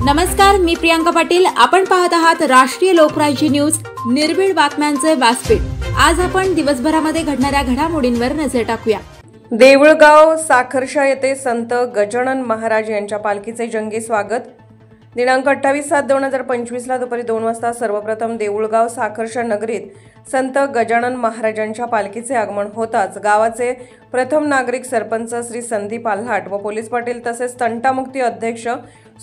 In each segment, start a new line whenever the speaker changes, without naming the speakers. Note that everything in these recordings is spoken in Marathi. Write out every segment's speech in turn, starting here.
नमस्कार, मी प्रियांका पाटील. आपण पाहत आहात राष्ट्रीय लोकराज्य न्यूज, निर्भीड बातम्यांचे व्यासपीठ. आज आपण दिवसभरामध्ये घडणाऱ्या घडामोडींवर नजर टाकूया.
देऊळगाव साखरशा येथे संत गजानन महाराज यांच्या पालखीचे जंगी स्वागत. दिनांक 28/7/2025 ला दुपारी 2 वाजता सर्वप्रथम देऊळगाव साखरशा नगरीत संत गजानन महाराजांच्या पालखीचे आगमन होताच गावाचे प्रथम नागरिक सरपंच श्री संदीप आल्हाट व पोलीस पाटील तसेच तंटामुक्ती अध्यक्ष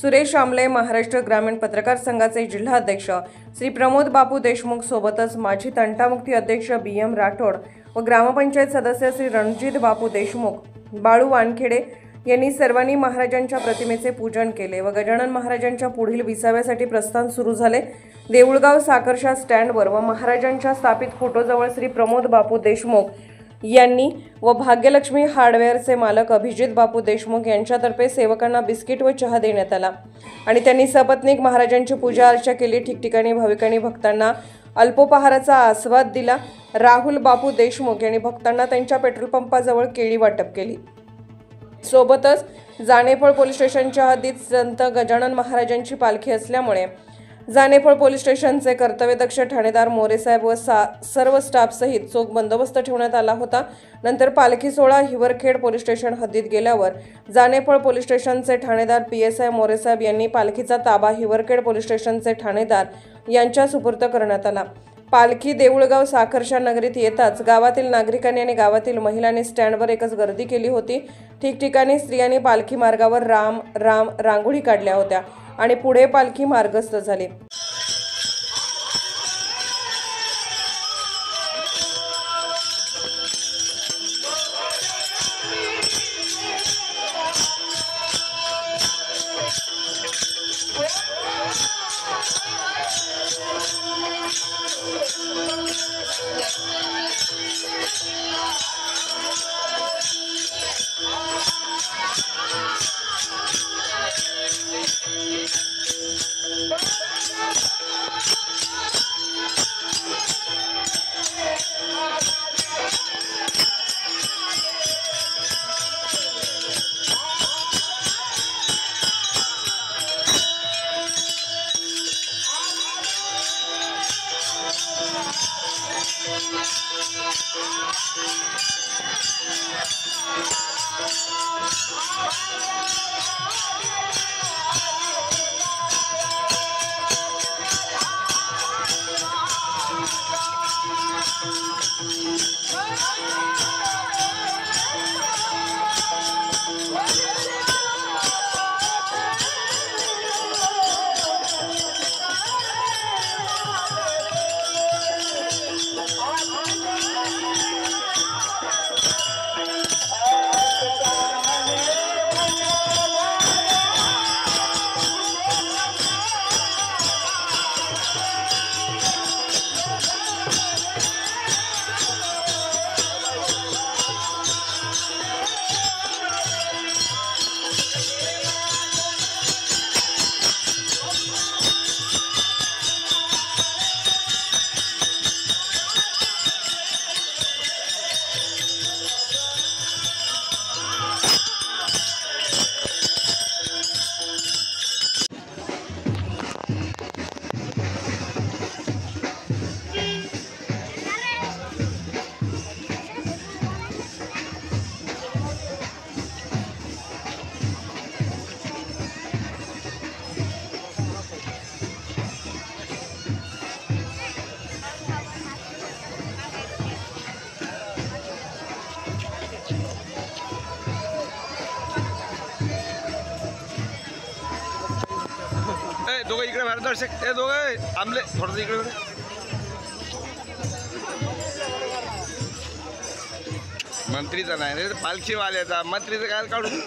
सुरेश आमले, महाराष्ट्र ग्रामीण पत्रकार संघाचे जिल्हाध्यक्ष श्री प्रमोद बापू देशमुख सोबतच माजी तंटामुक्ती अध्यक्ष BM राठोड व ग्रामपंचायत सदस्य श्री रणजित बापू देशमुख, बाळू वानखेडे यांनी सर्वांनी महाराजांच्या प्रतिमेचे पूजन केले व गजानन महाराजांच्या पुढील विसाव्यासाठी प्रस्थान सुरू झाले. देऊळगाव साखरशा स्टँडवर व महाराजांच्या स्थापित फोटोजवळ श्री प्रमोद बापू देशमुख यांनी व भाग्यलक्ष्मी हार्डवेअरचे मालक अभिजित बापू देशमुख यांच्यातर्फे सेवकांना बिस्किट व चहा देण्यात आला आणि त्यांनी सपत्नीक महाराजांची पूजा अर्चा केली. ठिकठिकाणी भाविकांनी भक्तांना अल्पोपहाराचा आस्वाद दिला. राहुल बापू देशमुख यांनी भक्तांना त्यांच्या पेट्रोल पंपाजवळ केळी वाटप केली. सोबतच जानेफळ पोलीस स्टेशनच्या हद्दीत संत गजानन महाराजांची पालखी असल्यामुळे जानेफळ पोलीस स्टेशनचे कर्तव्यदक्ष ठाणेदार मोरेसाहेब व सर्व स्टाफ सहित चोख बंदोबस्त ठेवण्यात आला होता. नंतर पालखी सोहळा हिवरखेड पोलीस स्टेशन हद्दीत गेल्यावर जानेफळ पोलीस स्टेशनचे ठाणेदार PSI मोरेसाहेब यांनी पालखीचा ताबा हिवरखेड पोलीस स्टेशनचे ठाणेदार यांच्या सुपूर्द करण्यात आला. पालखी देऊळगाव साखरशा नगरीत येताच गावातील नागरिकांनी आणि गावातील महिलांनी स्टँडवर एकच गर्दी केली होती. ठिकठिकाणी स्त्रियांनी पालखी मार्गावर राम राम रांगोळी काढल्या होत्या आणि पुढे पालखी मार्गस्थ झाली.
दोघं इकडे मार्गदर्शक ते दोघं आमले थोडं इकडे मंत्रीचा नाही रे, पालखीवाल्याचा. मंत्रीचं काय काढून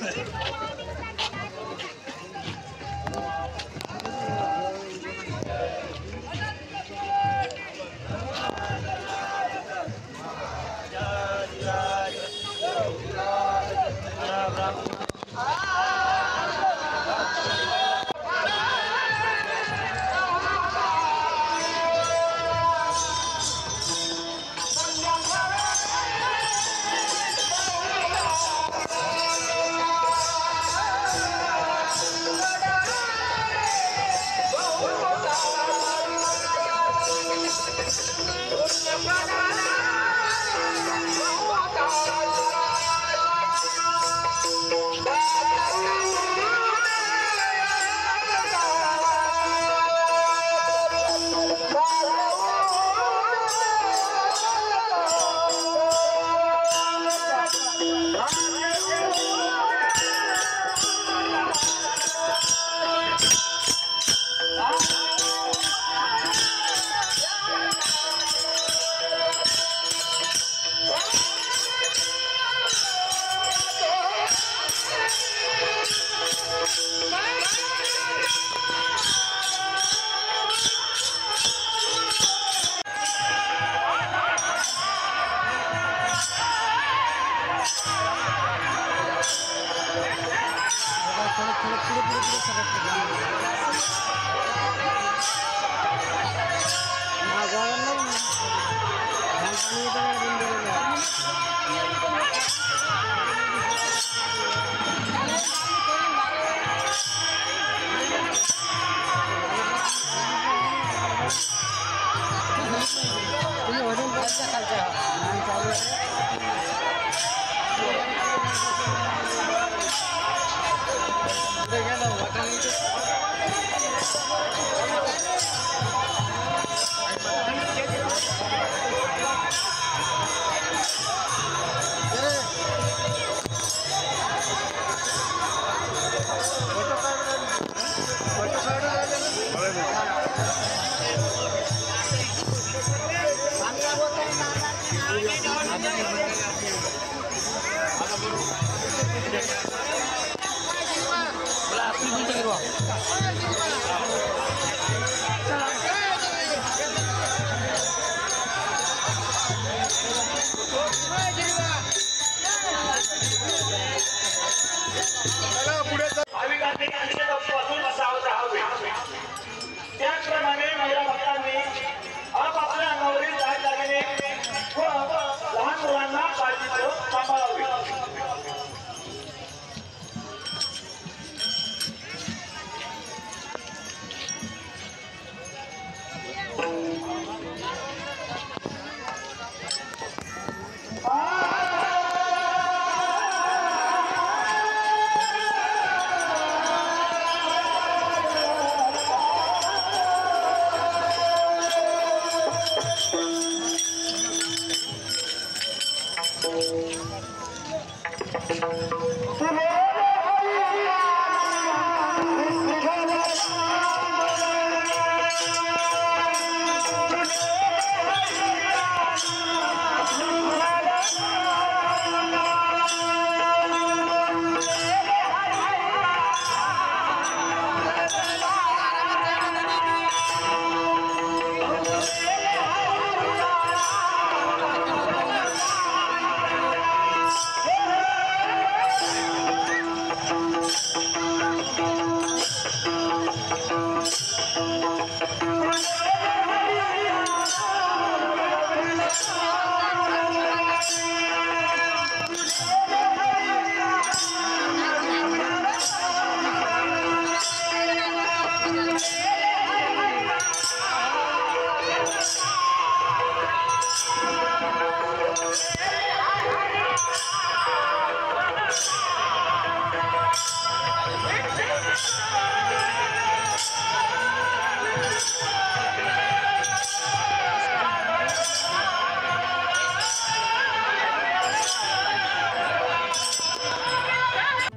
त्याचप्रमाणे महिला भक्तांनी आपापल्या अंगावरील दागदागिने व लहान मुलांना काळजीपूर्वक सांभाळावे.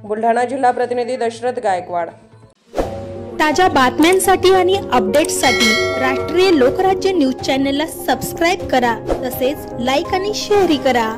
बुलढाणा जिल्हा प्रतिनिधी दशरथ गायकवाड.
ताज्या बातम्यांसाठी आणि अपडेट्ससाठी राष्ट्रीय लोकराज्य न्यूज चॅनलला सबस्क्राईब करा. तसेच लाईक आणि शेअरही करा.